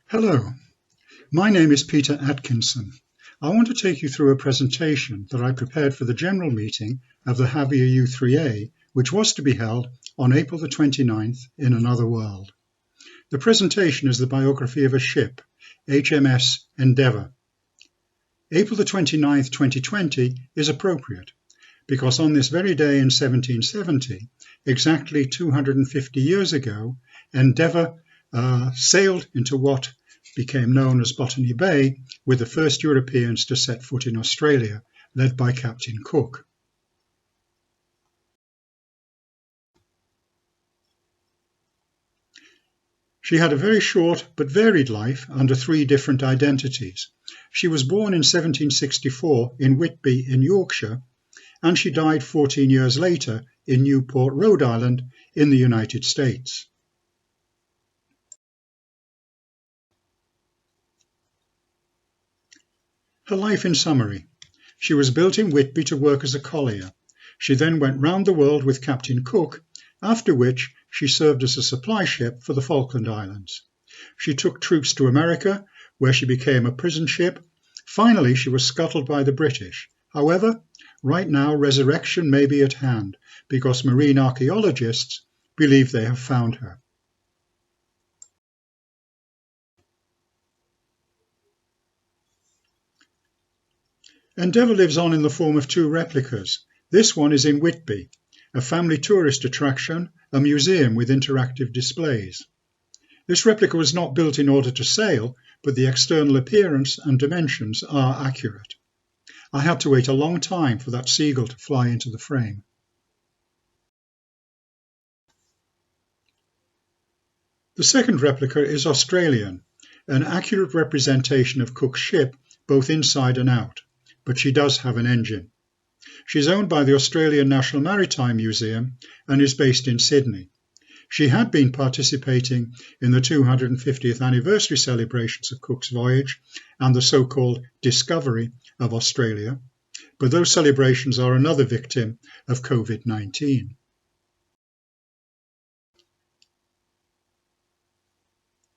Hello, my name is Peter Atkinson. I want to take you through a presentation that I prepared for the general meeting of the Javea U3A, which was to be held on April the 29th in another world. The presentation is the biography of a ship, HMS Endeavour. April the 29th, 2020 is appropriate because on this very day in 1770, exactly 250 years ago, Endeavour sailed into what became known as Botany Bay with the first Europeans to set foot in Australia, led by Captain Cook. She had a very short but varied life under three different identities. She was born in 1764 in Whitby in Yorkshire, and she died 14 years later in Newport, Rhode Island in the United States. Her life in summary. She was built in Whitby to work as a collier. She then went round the world with Captain Cook, after which she served as a supply ship for the Falkland Islands. She took troops to America, where she became a prison ship. Finally, she was scuttled by the British. However, right now resurrection may be at hand, because marine archaeologists believe they have found her. Endeavour lives on in the form of two replicas. This one is in Whitby, a family tourist attraction, a museum with interactive displays. This replica was not built in order to sail, but the external appearance and dimensions are accurate. I had to wait a long time for that seagull to fly into the frame. The second replica is Australian, an accurate representation of Cook's ship, both inside and out. But she does have an engine. She's owned by the Australian National Maritime Museum and is based in Sydney. She had been participating in the 250th anniversary celebrations of Cook's voyage and the so-called discovery of Australia, but those celebrations are another victim of COVID-19.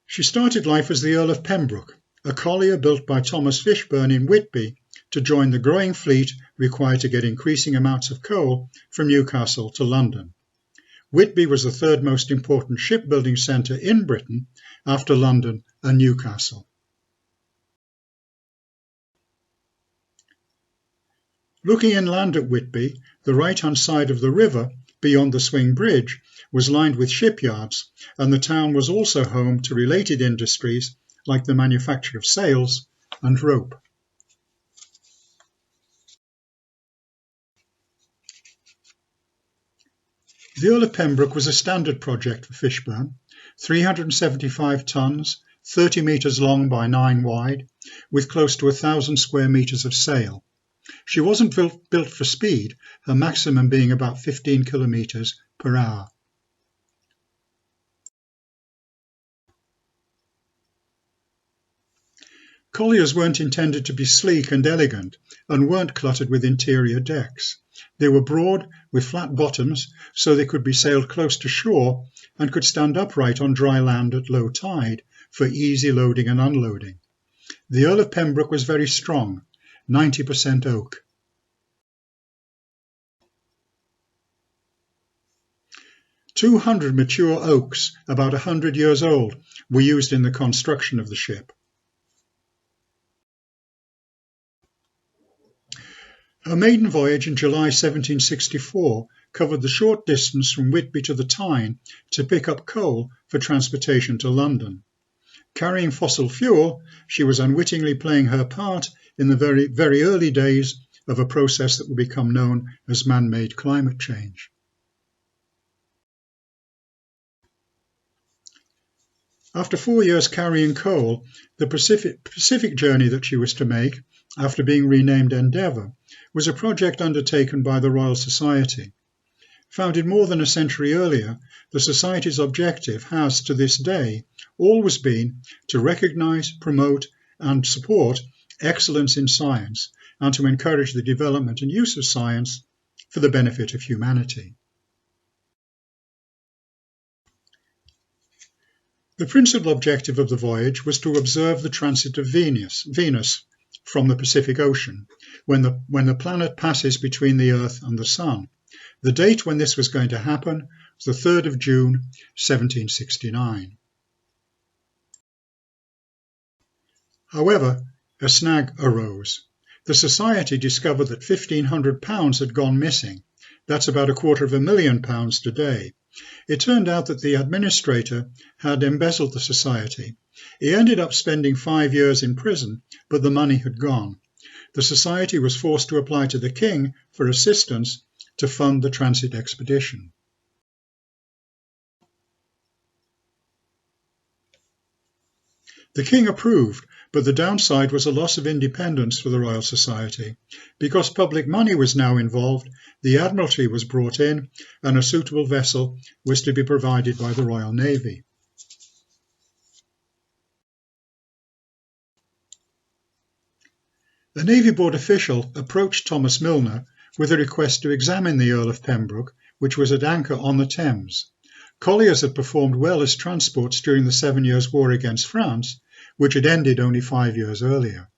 She started life as the Earl of Pembroke, a collier built by Thomas Fishburn in Whitby to join the growing fleet required to get increasing amounts of coal from Newcastle to London. Whitby was the third most important shipbuilding centre in Britain after London and Newcastle. Looking inland at Whitby, the right-hand side of the river, beyond the Swing Bridge, was lined with shipyards, and the town was also home to related industries like the manufacture of sails and rope. The Earl of Pembroke was a standard project for Fishburn, 375 tons, 30 metres long by 9 wide, with close to 1,000 square metres of sail. She wasn't built for speed, her maximum being about 15 kilometres per hour. Colliers weren't intended to be sleek and elegant and weren't cluttered with interior decks. They were broad with flat bottoms so they could be sailed close to shore and could stand upright on dry land at low tide for easy loading and unloading. The Earl of Pembroke was very strong, 90% oak. "200 mature oaks, about 100 years old, were used in the construction of the ship. Her maiden voyage in July 1764 covered the short distance from Whitby to the Tyne to pick up coal for transportation to London. Carrying fossil fuel, she was unwittingly playing her part in the very, very early days of a process that would become known as man-made climate change. After 4 years carrying coal, the Pacific journey that she was to make, after being renamed Endeavour, was a project undertaken by the Royal Society. Founded more than a century earlier, the Society's objective has, to this day, always been to recognise, promote and support excellence in science and to encourage the development and use of science for the benefit of humanity. The principal objective of the voyage was to observe the transit of Venus from the Pacific Ocean, when the planet passes between the Earth and the Sun. The date when this was going to happen was the 3rd of June, 1769. However, a snag arose. The Society discovered that £1,500 had gone missing. That's about £250,000 today. It turned out that the administrator had embezzled the Society. He ended up spending 5 years in prison, but the money had gone. The Society was forced to apply to the King for assistance to fund the transit expedition. The King approved, but the downside was a loss of independence for the Royal Society. Because public money was now involved, the Admiralty was brought in and a suitable vessel was to be provided by the Royal Navy. A Navy Board official approached Thomas Milner with a request to examine the Earl of Pembroke, which was at anchor on the Thames. Colliers had performed well as transports during the 7 Years' War against France, which had ended only 5 years earlier.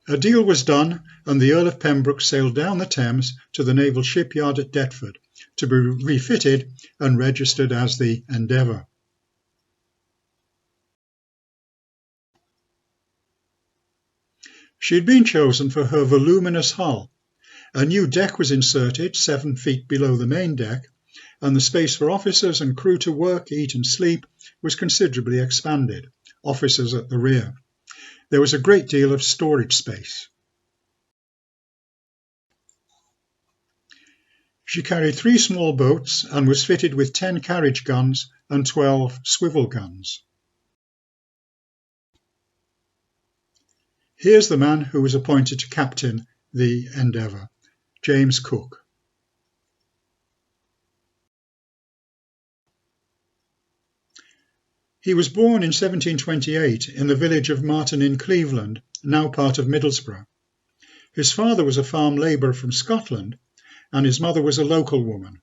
A deal was done, and the Earl of Pembroke sailed down the Thames to the naval shipyard at Deptford to be refitted and registered as the Endeavour. She had been chosen for her voluminous hull. A new deck was inserted 7 feet below the main deck, and the space for officers and crew to work, eat and sleep was considerably expanded, officers at the rear. There was a great deal of storage space. She carried 3 small boats and was fitted with 10 carriage guns and 12 swivel guns. Here's the man who was appointed to captain the Endeavour, James Cook. He was born in 1728 in the village of Marton in Cleveland, now part of Middlesbrough. His father was a farm labourer from Scotland, and his mother was a local woman.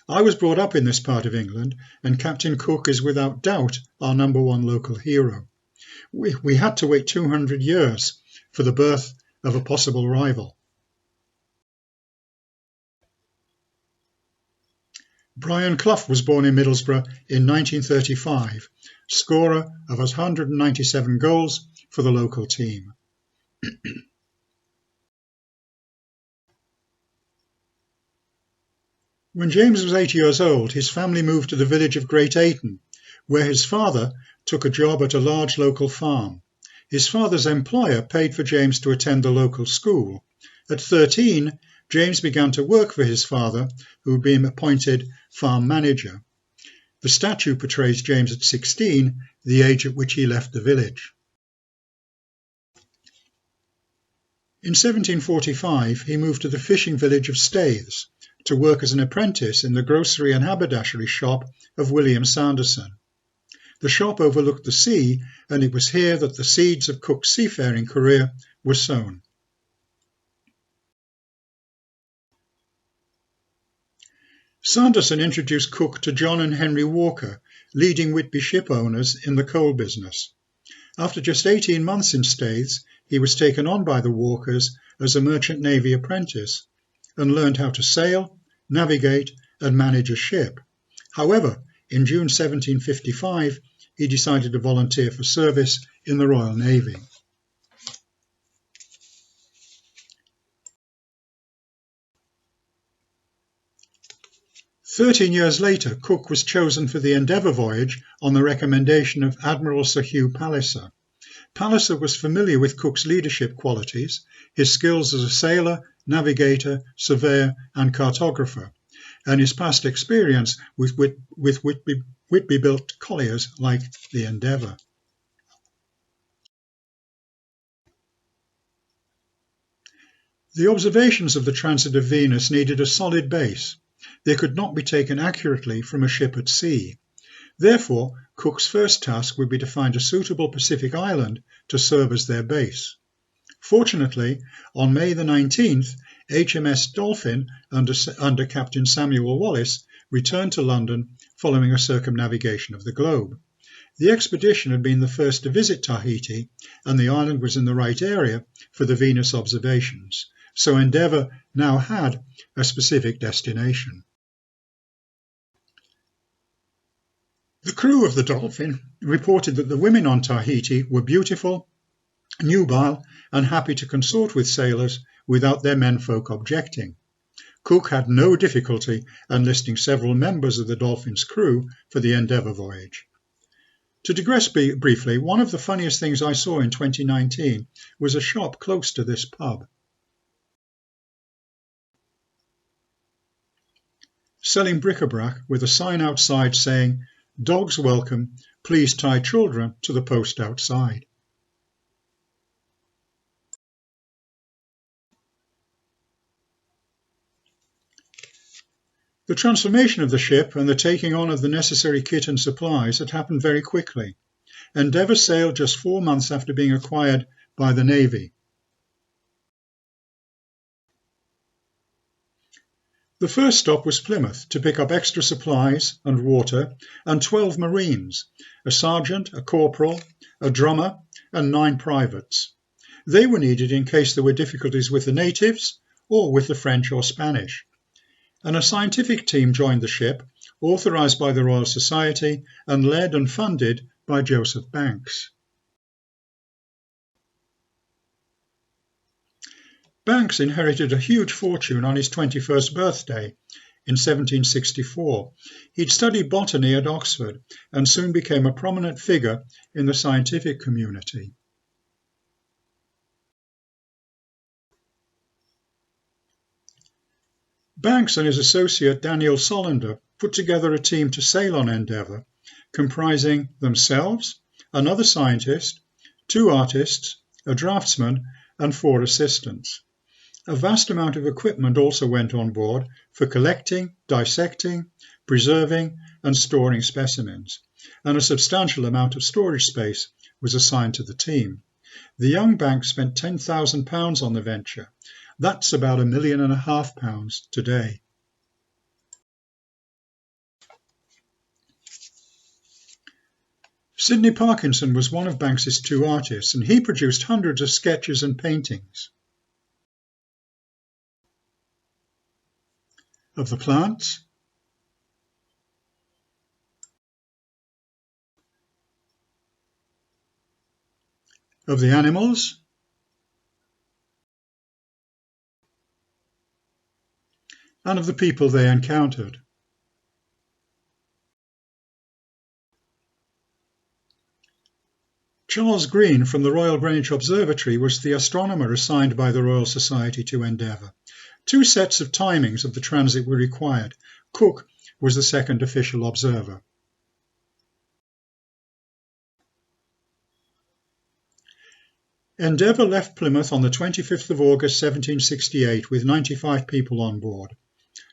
I was brought up in this part of England, and Captain Cook is without doubt our #1 local hero. We had to wait 200 years for the birth of a possible rival. Brian Clough was born in Middlesbrough in 1935, scorer of 197 goals for the local team. When James was 8 years old, his family moved to the village of Great Ayton, where his father took a job at a large local farm. His father's employer paid for James to attend the local school. At 13, James began to work for his father, who had been appointed farm manager. The statue portrays James at 16, the age at which he left the village. In 1745, he moved to the fishing village of Staithes to work as an apprentice in the grocery and haberdashery shop of William Sanderson. The shop overlooked the sea, and it was here that the seeds of Cook's seafaring career were sown. Sanderson introduced Cook to John and Henry Walker, leading Whitby ship owners in the coal business. After just 18 months in Staithes, he was taken on by the Walkers as a merchant navy apprentice and learned how to sail, navigate and manage a ship. However, in June 1755, he decided to volunteer for service in the Royal Navy. "13 years later, Cook was chosen for the Endeavour voyage on the recommendation of Admiral Sir Hugh Palliser. Palliser was familiar with Cook's leadership qualities, his skills as a sailor, navigator, surveyor and cartographer, and his past experience with Whitby-built colliers like the Endeavour. The observations of the transit of Venus needed a solid base. They could not be taken accurately from a ship at sea. Therefore, Cook's first task would be to find a suitable Pacific island to serve as their base. Fortunately, on May the 19th, HMS Dolphin, under Captain Samuel Wallis, returned to London following a circumnavigation of the globe. The expedition had been the first to visit Tahiti, and the island was in the right area for the Venus observations, so Endeavour now had a specific destination. The crew of the Dolphin reported that the women on Tahiti were beautiful, nubile, and happy to consort with sailors without their menfolk objecting. Cook had no difficulty enlisting several members of the Dolphin's crew for the Endeavour voyage. To digress briefly, one of the funniest things I saw in 2019 was a shop close to this pub, selling bric-a-brac with a sign outside saying, "Dogs welcome, please tie children to the post outside." The transformation of the ship and the taking on of the necessary kit and supplies had happened very quickly. Endeavour sailed just 4 months after being acquired by the Navy. The first stop was Plymouth to pick up extra supplies and water and 12 Marines, a sergeant, a corporal, a drummer and 9 privates. They were needed in case there were difficulties with the natives or with the French or Spanish. And a scientific team joined the ship, authorised by the Royal Society and led and funded by Joseph Banks. Banks inherited a huge fortune on his 21st birthday in 1764. He'd studied botany at Oxford and soon became a prominent figure in the scientific community. Banks and his associate Daniel Solander put together a team to sail on Endeavour, comprising themselves, another scientist, 2 artists, a draftsman, and 4 assistants. A vast amount of equipment also went on board for collecting, dissecting, preserving, and storing specimens, and a substantial amount of storage space was assigned to the team. The young Banks spent £10,000 on the venture. That's about £1.5 million today. Sidney Parkinson was one of Banks's 2 artists, and he produced hundreds of sketches and paintings of the plants, of the animals, and of the people they encountered. Charles Green from the Royal Greenwich Observatory was the astronomer assigned by the Royal Society to Endeavour. 2 sets of timings of the transit were required. Cook was the second official observer. Endeavour left Plymouth on the 25th of August 1768 with 95 people on board,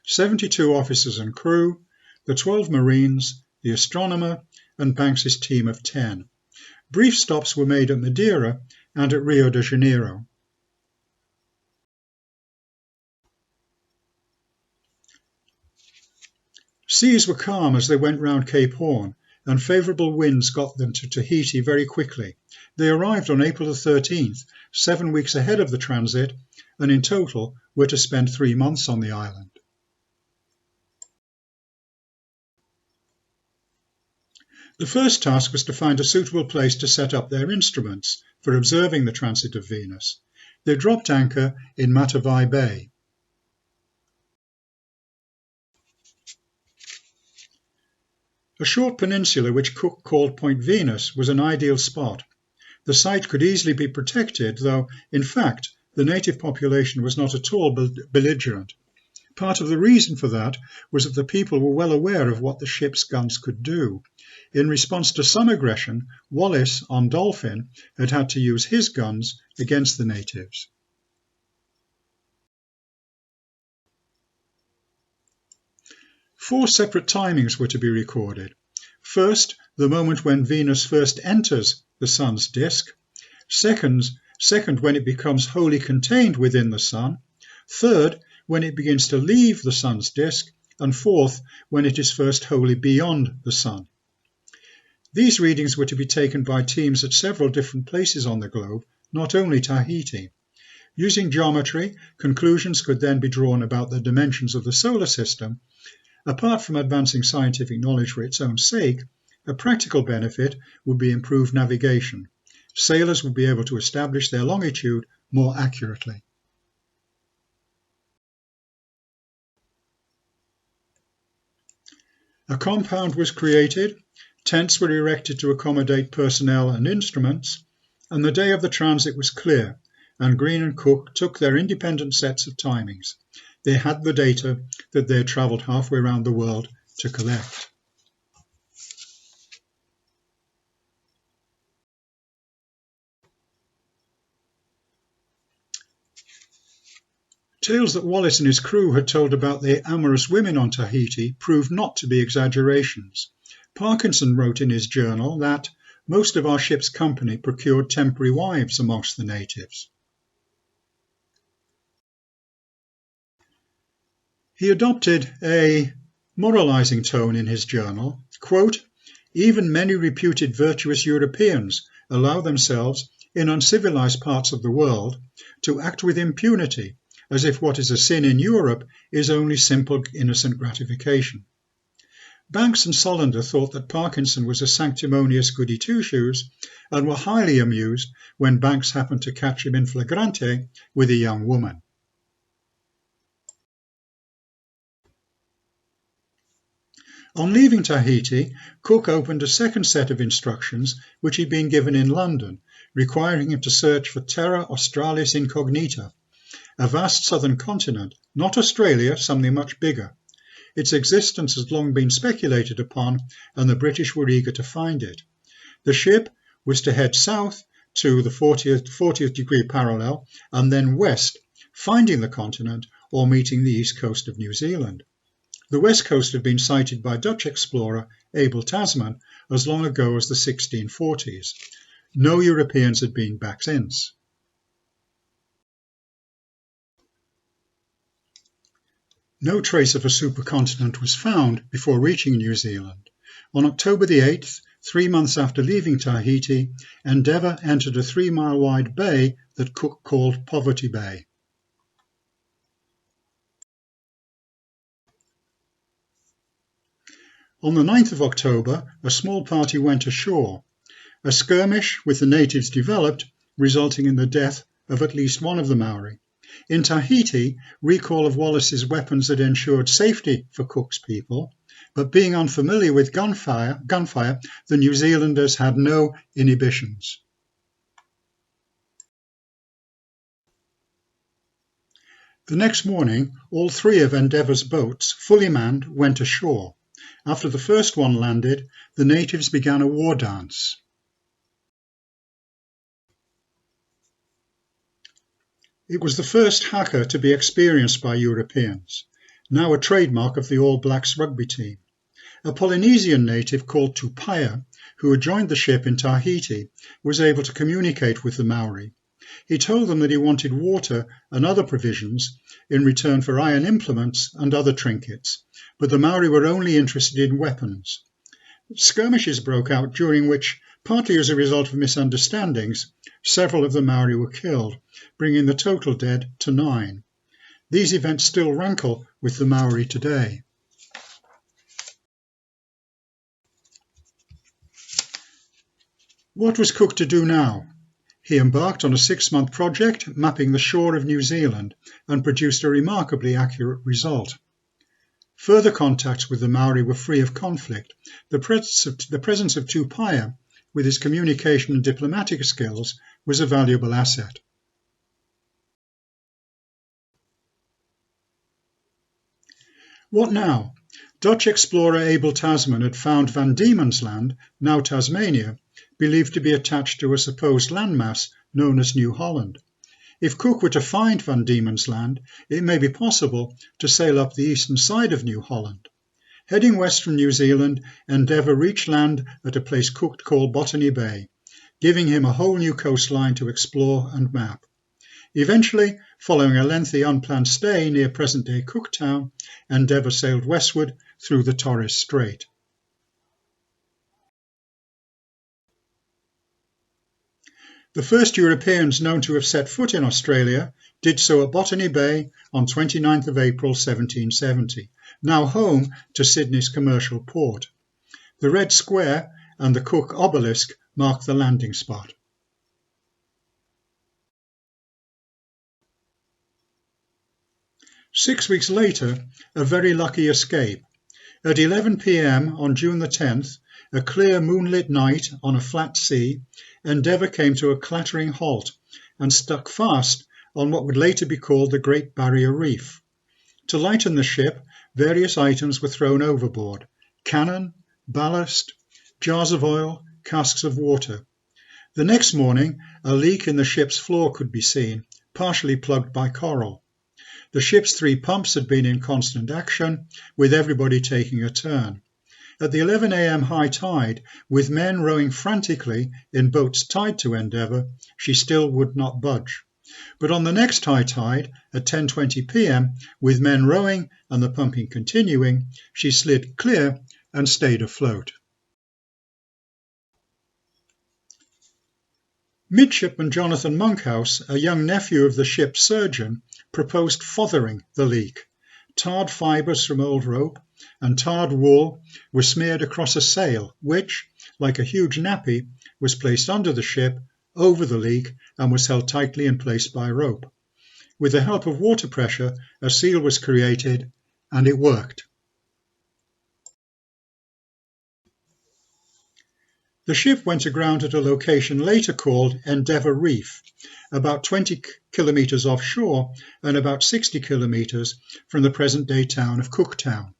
72 officers and crew, the 12 Marines, the astronomer, and Banks's team of 10. Brief stops were made at Madeira and at Rio de Janeiro. Seas were calm as they went round Cape Horn, and favourable winds got them to Tahiti very quickly. They arrived on April the 13th, 7 weeks ahead of the transit, and in total were to spend 3 months on the island. The first task was to find a suitable place to set up their instruments for observing the transit of Venus. They dropped anchor in Matavai Bay. A short peninsula which Cook called Point Venus was an ideal spot. The site could easily be protected, though, in fact, the native population was not at all belligerent. Part of the reason for that was that the people were well aware of what the ship's guns could do. In response to some aggression, Wallis on Dolphin had to use his guns against the natives. Four separate timings were to be recorded. First, the moment when Venus first enters the Sun's disk. Second, when it becomes wholly contained within the Sun. Third, when it begins to leave the Sun's disk. and fourth when it is first wholly beyond the Sun. These readings were to be taken by teams at several different places on the globe, not only Tahiti. Using geometry, conclusions could then be drawn about the dimensions of the solar system. Apart from advancing scientific knowledge for its own sake, a practical benefit would be improved navigation. Sailors would be able to establish their longitude more accurately. A compound was created, tents were erected to accommodate personnel and instruments, and the day of the transit was clear, and Green and Cook took their independent sets of timings. They had the data that they had travelled halfway around the world to collect. Tales that Wallace and his crew had told about the amorous women on Tahiti proved not to be exaggerations. Parkinson wrote in his journal that most of our ship's company procured temporary wives amongst the natives. He adopted a moralizing tone in his journal, quote, "Even many reputed virtuous Europeans allow themselves, in uncivilized parts of the world, to act with impunity, as if what is a sin in Europe is only simple innocent gratification." Banks and Solander thought that Parkinson was a sanctimonious goody two-shoes and were highly amused when Banks happened to catch him in flagrante with a young woman. On leaving Tahiti, Cook opened a second set of instructions which he'd been given in London, requiring him to search for Terra Australis Incognita, a vast southern continent, not Australia, something much bigger. Its existence had long been speculated upon, and the British were eager to find it. The ship was to head south to the 40th degree parallel and then west, finding the continent or meeting the east coast of New Zealand. The west coast had been sighted by Dutch explorer Abel Tasman as long ago as the 1640s. No Europeans had been back since. No trace of a supercontinent was found before reaching New Zealand. On October the 8th, 3 months after leaving Tahiti, Endeavour entered a 3-mile-wide bay that Cook called Poverty Bay. On the 9th of October, a small party went ashore. A skirmish with the natives developed, resulting in the death of at least one of the Maori. In Tahiti, recall of Wallace's weapons had ensured safety for Cook's people, but being unfamiliar with gunfire, the New Zealanders had no inhibitions. The next morning, all 3 of Endeavour's boats, fully manned, went ashore. After the first one landed, the natives began a war dance. It was the first haka to be experienced by Europeans, now a trademark of the All Blacks rugby team. A Polynesian native called Tupaia, who had joined the ship in Tahiti, was able to communicate with the Maori. He told them that he wanted water and other provisions in return for iron implements and other trinkets, but the Maori were only interested in weapons. Skirmishes broke out during which, partly as a result of misunderstandings, several of the Maori were killed, bringing the total dead to 9. These events still rankle with the Maori today. What was Cook to do now? He embarked on a 6-month project mapping the shore of New Zealand and produced a remarkably accurate result. Further contacts with the Maori were free of conflict. The presence of Tupaia, with his communication and diplomatic skills, was a valuable asset. What now? Dutch explorer Abel Tasman had found Van Diemen's Land, now Tasmania, believed to be attached to a supposed landmass known as New Holland. If Cook were to find Van Diemen's Land, it may be possible to sail up the eastern side of New Holland. Heading west from New Zealand, Endeavour reached land at a place Cook called Botany Bay, giving him a whole new coastline to explore and map. Eventually, following a lengthy unplanned stay near present-day Cooktown, Endeavour sailed westward through the Torres Strait. The first Europeans known to have set foot in Australia did so at Botany Bay on 29th of April 1770, now home to Sydney's commercial port. The Red Square and the Cook Obelisk mark the landing spot. Six weeks later, a very lucky escape. At 11 p.m. on June the 10th, a clear moonlit night on a flat sea, Endeavour came to a clattering halt and stuck fast on what would later be called the Great Barrier Reef. To lighten the ship, various items were thrown overboard: cannon, ballast, jars of oil, casks of water. The next morning, a leak in the ship's floor could be seen, partially plugged by coral. The ship's 3 pumps had been in constant action, with everybody taking a turn. At the 11 a.m. high tide, with men rowing frantically in boats tied to Endeavour, she still would not budge. But on the next high tide, at 10:20 p.m., with men rowing and the pumping continuing, she slid clear and stayed afloat. Midshipman Jonathan Monkhouse, a young nephew of the ship's surgeon, proposed fothering the leak. Tarred fibres from old rope and tarred wool were smeared across a sail, which, like a huge nappy, was placed under the ship, over the leak, and was held tightly in place by rope. With the help of water pressure, a seal was created, and it worked. The ship went aground at a location later called Endeavour Reef, about 20 kilometres offshore and about 60 kilometres from the present-day town of Cooktown.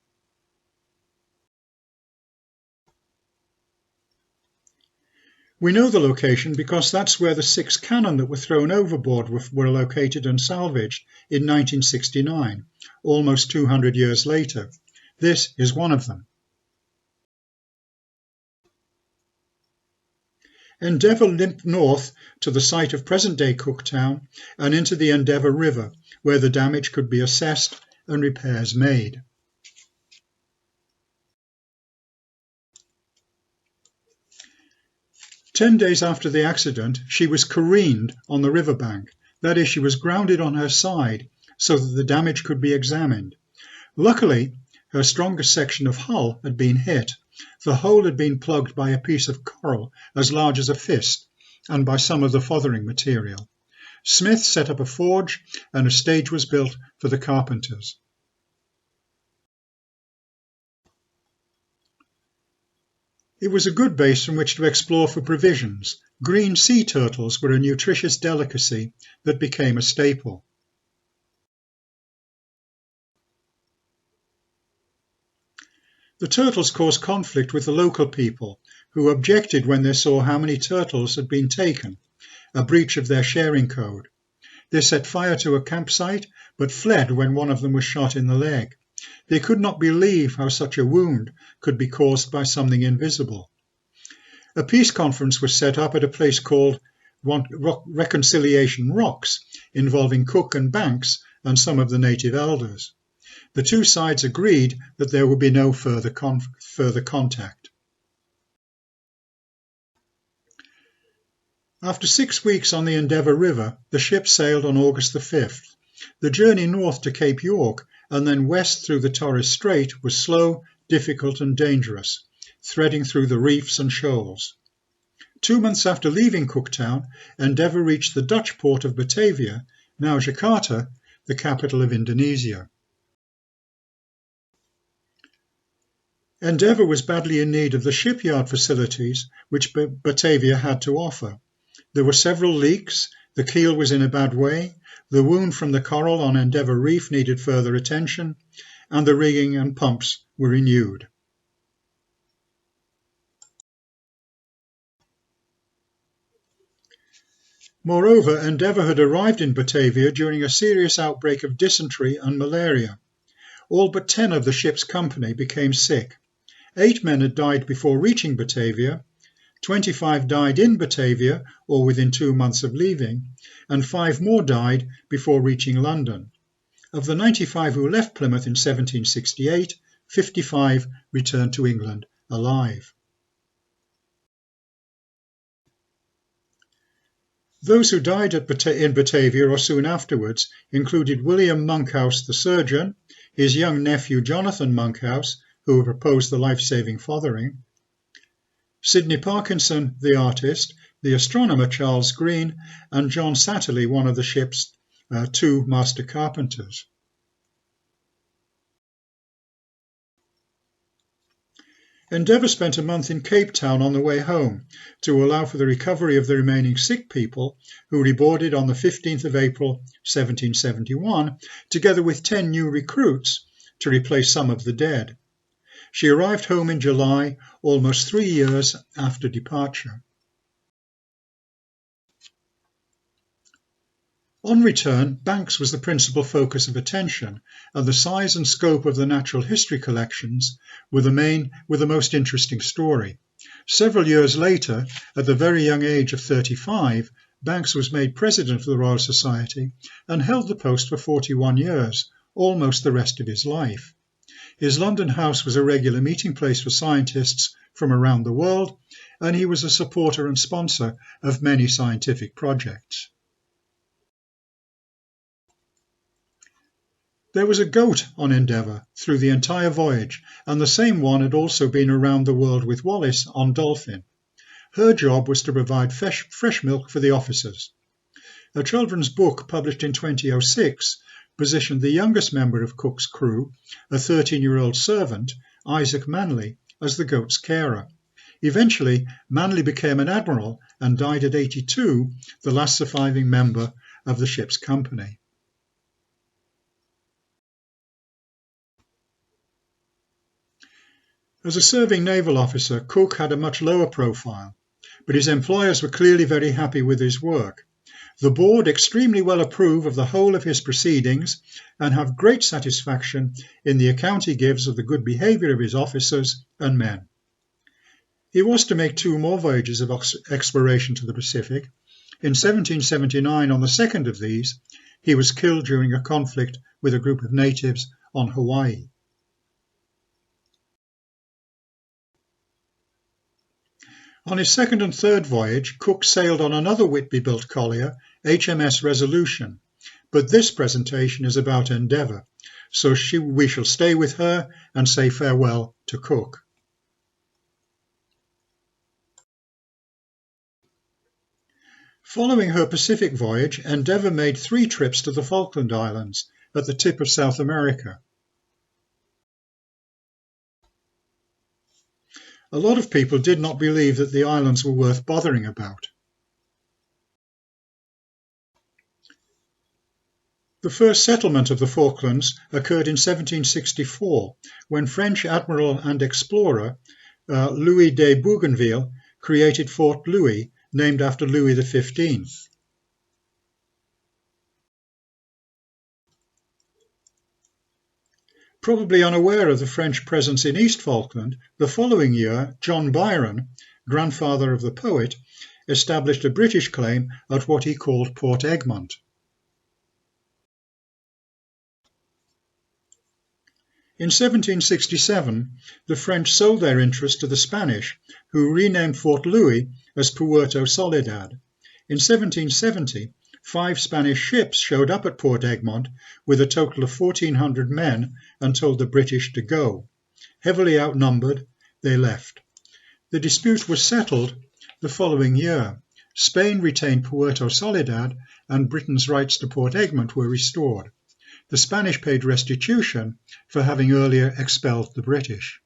We know the location because that's where the 6 cannon that were thrown overboard were located and salvaged in 1969, almost 200 years later. This is one of them. Endeavour limped north to the site of present-day Cooktown and into the Endeavour River, where the damage could be assessed and repairs made. "10 days after the accident, she was careened on the riverbank. That is, she was grounded on her side so that the damage could be examined. Luckily, her strongest section of hull had been hit. The hole had been plugged by a piece of coral as large as a fist and by some of the fothering material. Smith set up a forge and a stage was built for the carpenters. It was a good base from which to explore for provisions. Green sea turtles were a nutritious delicacy that became a staple. The turtles caused conflict with the local people, who objected when they saw how many turtles had been taken, a breach of their sharing code. They set fire to a campsite, but fled when one of them was shot in the leg. They could not believe how such a wound could be caused by something invisible. A peace conference was set up at a place called Reconciliation Rocks, involving Cook and Banks and some of the native elders. The two sides agreed that there would be no further contact. After 6 weeks on the Endeavour River, the ship sailed on August the 5th. The journey north to Cape York and then west through the Torres Strait was slow, difficult and dangerous, threading through the reefs and shoals. 2 months after leaving Cooktown, Endeavour reached the Dutch port of Batavia, now Jakarta, the capital of Indonesia. Endeavour was badly in need of the shipyard facilities which Batavia had to offer. There were several leaks, the keel was in a bad way, the wound from the coral on Endeavour Reef needed further attention, and the rigging and pumps were renewed. Moreover, Endeavour had arrived in Batavia during a serious outbreak of dysentery and malaria. All but 10 of the ship's company became sick. 8 men had died before reaching Batavia. 25 died in Batavia or within 2 months of leaving, and 5 more died before reaching London. Of the 95 who left Plymouth in 1768, 55 returned to England alive. Those who died in Batavia or soon afterwards included William Monkhouse the surgeon, his young nephew Jonathan Monkhouse, who proposed the life-saving fothering, Sidney Parkinson the artist, the astronomer Charles Green, and John Satterley, one of the ship's 2 master carpenters. Endeavour spent a month in Cape Town on the way home to allow for the recovery of the remaining sick people, who reboarded on the 15th of April 1771, together with 10 new recruits to replace some of the dead. She arrived home in July, almost 3 years after departure. On return, Banks was the principal focus of attention, and the size and scope of the natural history collections were the most interesting story. Several years later, at the very young age of 35, Banks was made president of the Royal Society and held the post for 41 years, almost the rest of his life. His London house was a regular meeting place for scientists from around the world, and he was a supporter and sponsor of many scientific projects. There was a goat on Endeavour through the entire voyage, and the same one had also been around the world with Wallis on Dolphin. Her job was to provide fresh milk for the officers. A children's book published in 2006 positioned the youngest member of Cook's crew, a 13-year-old servant, Isaac Manley, as the goat's carer. Eventually, Manley became an admiral and died at 82, the last surviving member of the ship's company. As a serving naval officer, Cook had a much lower profile, but his employers were clearly very happy with his work. The board extremely well approve of the whole of his proceedings and have great satisfaction in the account he gives of the good behaviour of his officers and men. He was to make 2 more voyages of exploration to the Pacific. In 1779, on the second of these, he was killed during a conflict with a group of natives on Hawaii. On his second and third voyage, Cook sailed on another Whitby-built collier, HMS Resolution, but this presentation is about Endeavour, so we shall stay with her and say farewell to Cook. Following her Pacific voyage, Endeavour made 3 trips to the Falkland Islands at the tip of South America. A lot of people did not believe that the islands were worth bothering about. The first settlement of the Falklands occurred in 1764, when French admiral and explorer Louis de Bougainville created Fort Louis, named after Louis XV. Probably unaware of the French presence in East Falkland, the following year John Byron, grandfather of the poet, established a British claim at what he called Port Egmont. In 1767, the French sold their interest to the Spanish, who renamed Fort Louis as Puerto Soledad. In 1770, 5 Spanish ships showed up at Port Egmont with a total of 1,400 men and told the British to go. Heavily outnumbered, they left. The dispute was settled the following year. Spain retained Puerto Soledad and Britain's rights to Port Egmont were restored. The Spanish paid restitution for having earlier expelled the British.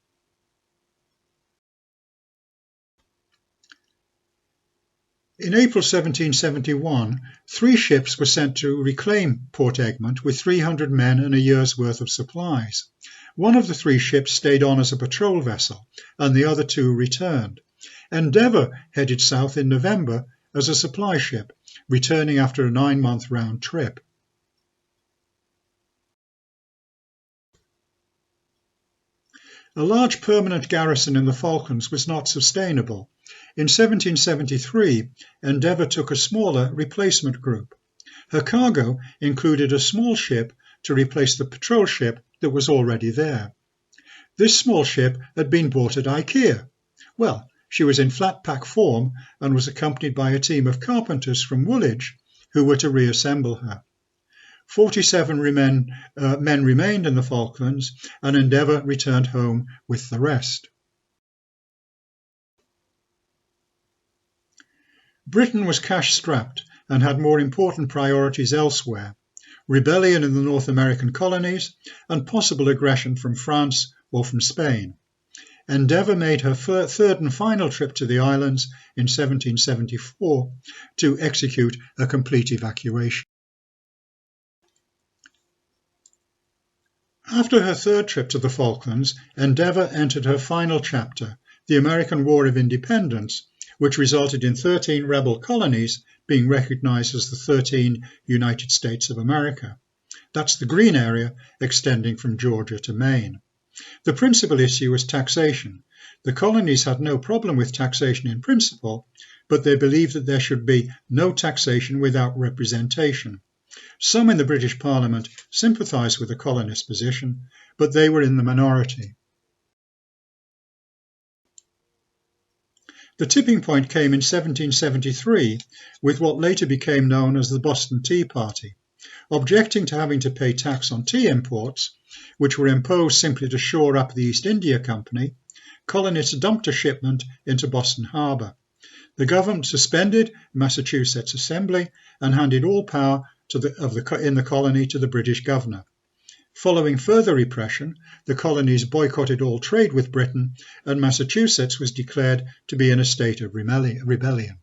In April 1771, 3 ships were sent to reclaim Port Egmont with 300 men and a year's worth of supplies. One of the 3 ships stayed on as a patrol vessel, and the other 2 returned. Endeavour headed south in November as a supply ship, returning after a 9-month round trip. A large permanent garrison in the Falklands was not sustainable. In 1773, Endeavour took a smaller replacement group. Her cargo included a small ship to replace the patrol ship that was already there. This small ship had been bought at IKEA. Well, she was in flat pack form and was accompanied by a team of carpenters from Woolwich who were to reassemble her. 47 men remained in the Falklands, and Endeavour returned home with the rest. Britain was cash-strapped and had more important priorities elsewhere: rebellion in the North American colonies and possible aggression from France or from Spain. Endeavour made her third and final trip to the islands in 1774 to execute a complete evacuation. After her third trip to the Falklands, Endeavour entered her final chapter, the American War of Independence, which resulted in 13 rebel colonies being recognized as the 13 United States of America. That's the green area extending from Georgia to Maine. The principal issue was taxation. The colonies had no problem with taxation in principle, but they believed that there should be no taxation without representation. Some in the British Parliament sympathised with the colonist position, but they were in the minority. The tipping point came in 1773 with what later became known as the Boston Tea Party. Objecting to having to pay tax on tea imports, which were imposed simply to shore up the East India Company, colonists dumped a shipment into Boston Harbour. The government suspended Massachusetts Assembly and handed all power in the colony to the British governor. Following further repression, the colonies boycotted all trade with Britain, and Massachusetts was declared to be in a state of rebellion.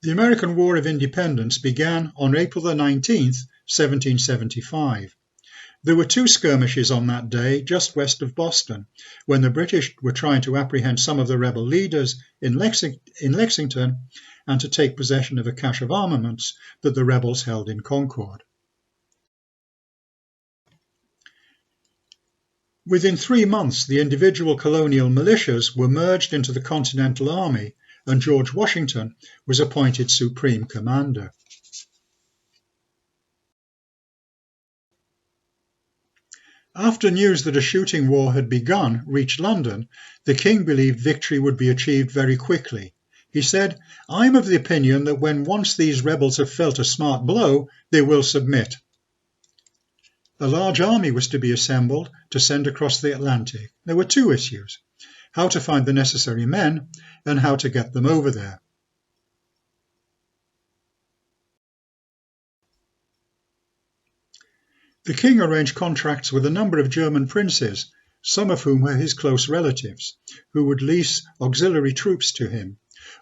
The American War of Independence began on April 19, 1775. There were 2 skirmishes on that day just west of Boston, when the British were trying to apprehend some of the rebel leaders in Lexington and to take possession of a cache of armaments that the rebels held in Concord. Within 3 months, the individual colonial militias were merged into the Continental Army, and George Washington was appointed Supreme Commander. After news that a shooting war had begun reached London, the king believed victory would be achieved very quickly. He said, "I am of the opinion that when once these rebels have felt a smart blow, they will submit." A large army was to be assembled to send across the Atlantic. There were 2 issues: how to find the necessary men and how to get them over there. The king arranged contracts with a number of German princes, some of whom were his close relatives, who would lease auxiliary troops to him.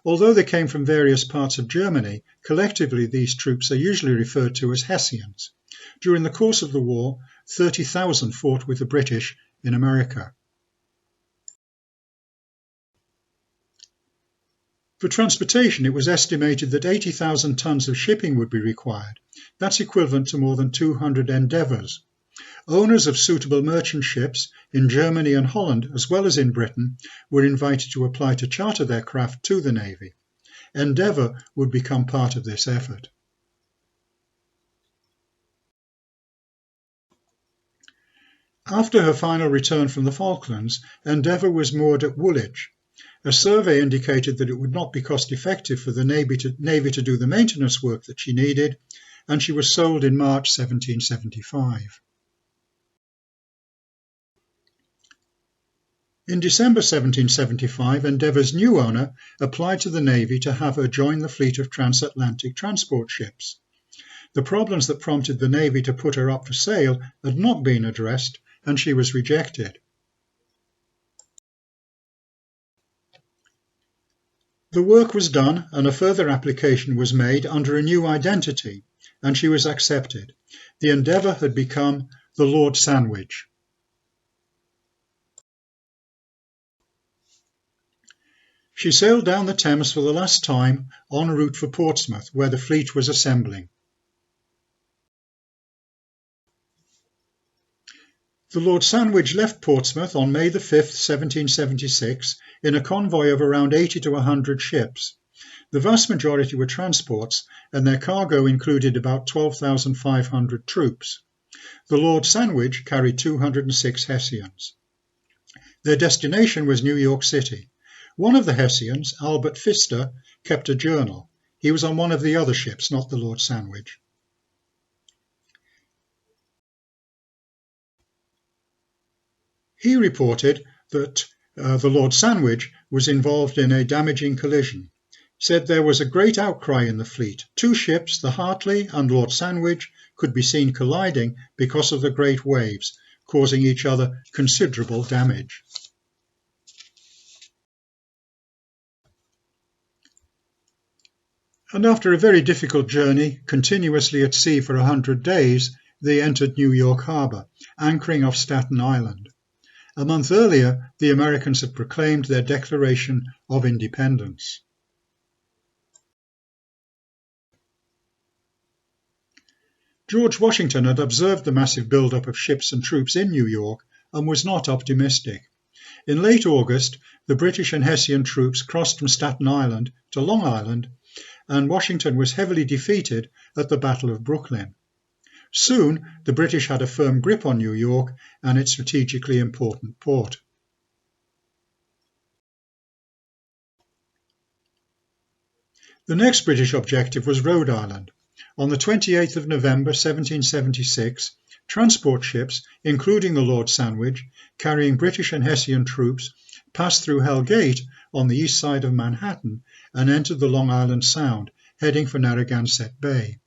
Although they came from various parts of Germany, collectively these troops are usually referred to as Hessians. During the course of the war, 30,000 fought with the British in America. For transportation, it was estimated that 80,000 tons of shipping would be required. That's equivalent to more than 200 Endeavours. Owners of suitable merchant ships in Germany and Holland, as well as in Britain, were invited to apply to charter their craft to the Navy. Endeavour would become part of this effort. After her final return from the Falklands, Endeavour was moored at Woolwich. A survey indicated that it would not be cost-effective for the Navy to do the maintenance work that she needed, and she was sold in March 1775. In December 1775, Endeavour's new owner applied to the Navy to have her join the fleet of transatlantic transport ships. The problems that prompted the Navy to put her up for sale had not been addressed, and she was rejected. The work was done, and a further application was made under a new identity, and she was accepted. The Endeavour had become the Lord Sandwich. She sailed down the Thames for the last time en route for Portsmouth, where the fleet was assembling. The Lord Sandwich left Portsmouth on May the 5th, 1776, in a convoy of around 80 to 100 ships. The vast majority were transports, and their cargo included about 12,500 troops. The Lord Sandwich carried 206 Hessians. Their destination was New York City. One of the Hessians, Albert Pfister, kept a journal. He was on one of the other ships, not the Lord Sandwich. He reported that the Lord Sandwich was involved in a damaging collision. Said there was a great outcry in the fleet. Two ships, the Hartley and Lord Sandwich, could be seen colliding because of the great waves, causing each other considerable damage. And after a very difficult journey, continuously at sea for 100 days, they entered New York Harbor, anchoring off Staten Island. A month earlier, the Americans had proclaimed their Declaration of Independence. George Washington had observed the massive build-up of ships and troops in New York and was not optimistic. In late August, the British and Hessian troops crossed from Staten Island to Long Island, and Washington was heavily defeated at the Battle of Brooklyn. Soon, the British had a firm grip on New York and its strategically important port. The next British objective was Rhode Island. On the 28th of November 1776, transport ships, including the Lord Sandwich, carrying British and Hessian troops, passed through Hell Gate on the east side of Manhattan and entered the Long Island Sound, heading for Narragansett Bay.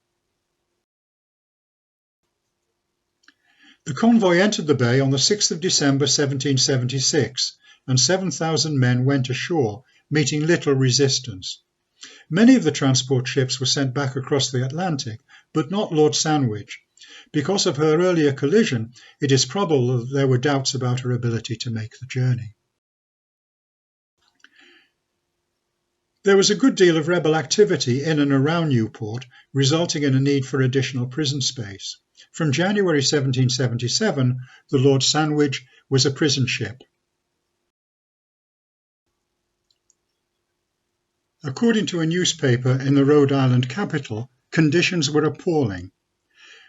The convoy entered the bay on the 6th of December 1776, and 7,000 men went ashore, meeting little resistance. Many of the transport ships were sent back across the Atlantic, but not Lord Sandwich. Because of her earlier collision, it is probable that there were doubts about her ability to make the journey. There was a good deal of rebel activity in and around Newport, resulting in a need for additional prison space. From January 1777, the Lord Sandwich was a prison ship. According to a newspaper in the Rhode Island capital, conditions were appalling.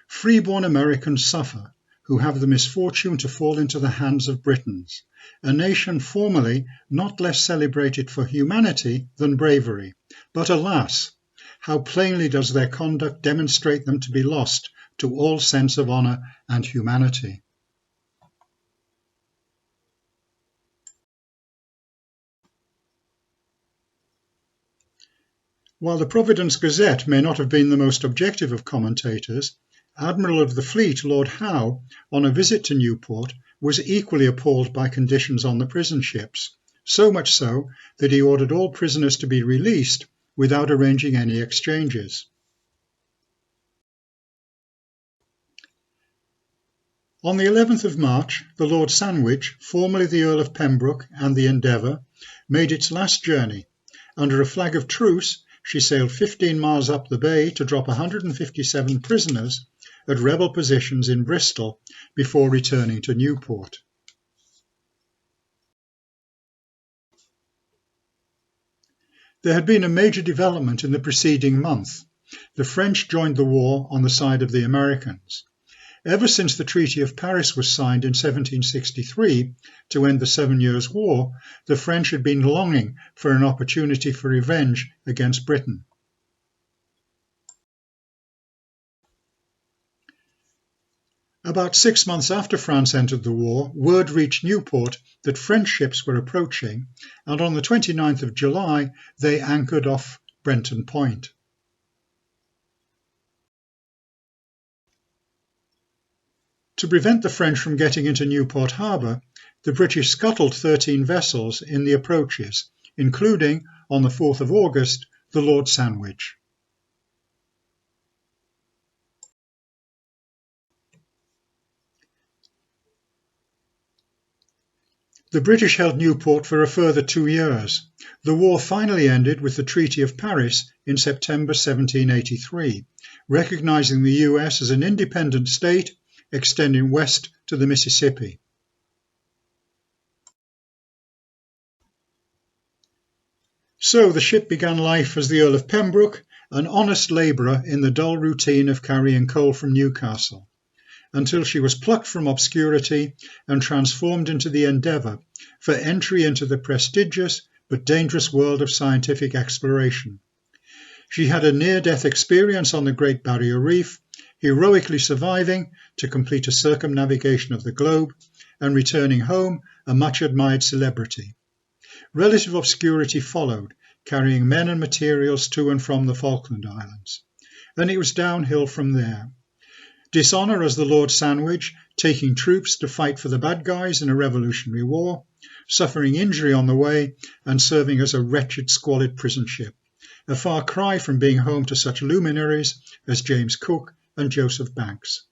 Freeborn Americans suffer, who have the misfortune to fall into the hands of Britons, a nation formerly not less celebrated for humanity than bravery. But alas, how plainly does their conduct demonstrate them to be lost to all sense of honour and humanity. While the Providence Gazette may not have been the most objective of commentators, Admiral of the Fleet Lord Howe, on a visit to Newport, was equally appalled by conditions on the prison ships, so much so that he ordered all prisoners to be released without arranging any exchanges. On the 11th of March, the Lord Sandwich, formerly the Earl of Pembroke, and the Endeavour, made its last journey. Under a flag of truce, she sailed 15 miles up the bay to drop 157 prisoners at rebel positions in Bristol before returning to Newport. There had been a major development in the preceding month. The French joined the war on the side of the Americans. Ever since the Treaty of Paris was signed in 1763 to end the 7 Years' War, the French had been longing for an opportunity for revenge against Britain. About 6 months after France entered the war, word reached Newport that French ships were approaching, and on the 29th of July they anchored off Brenton Point. To prevent the French from getting into Newport Harbour, the British scuttled 13 vessels in the approaches, including, on the 4th of August, the Lord Sandwich. The British held Newport for a further 2 years. The war finally ended with the Treaty of Paris in September 1783, recognising the US as an independent state, extending west to the Mississippi. So the ship began life as the Earl of Pembroke, an honest labourer in the dull routine of carrying coal from Newcastle, until she was plucked from obscurity and transformed into the Endeavour for entry into the prestigious but dangerous world of scientific exploration. She had a near-death experience on the Great Barrier Reef, heroically surviving to complete a circumnavigation of the globe and returning home a much-admired celebrity. Relative obscurity followed, carrying men and materials to and from the Falkland Islands. Then it was downhill from there. Dishonour as the Lord Sandwich, taking troops to fight for the bad guys in a revolutionary war, suffering injury on the way, and serving as a wretched, squalid prison ship. A far cry from being home to such luminaries as James Cook and Joseph Banks.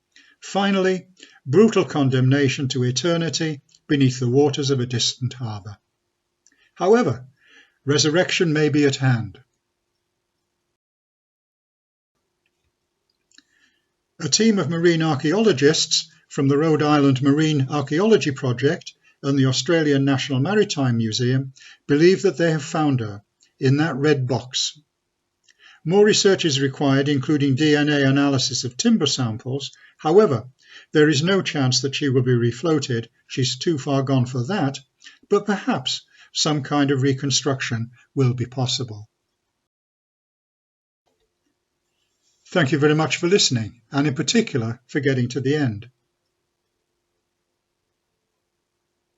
Finally, brutal condemnation to eternity beneath the waters of a distant harbour. However, resurrection may be at hand. A team of marine archaeologists from the Rhode Island Marine Archaeology Project and the Australian National Maritime Museum believe that they have found her in that red box. More research is required, including DNA analysis of timber samples. However, there is no chance that she will be refloated. She's too far gone for that, but perhaps some kind of reconstruction will be possible. Thank you very much for listening, and in particular for getting to the end.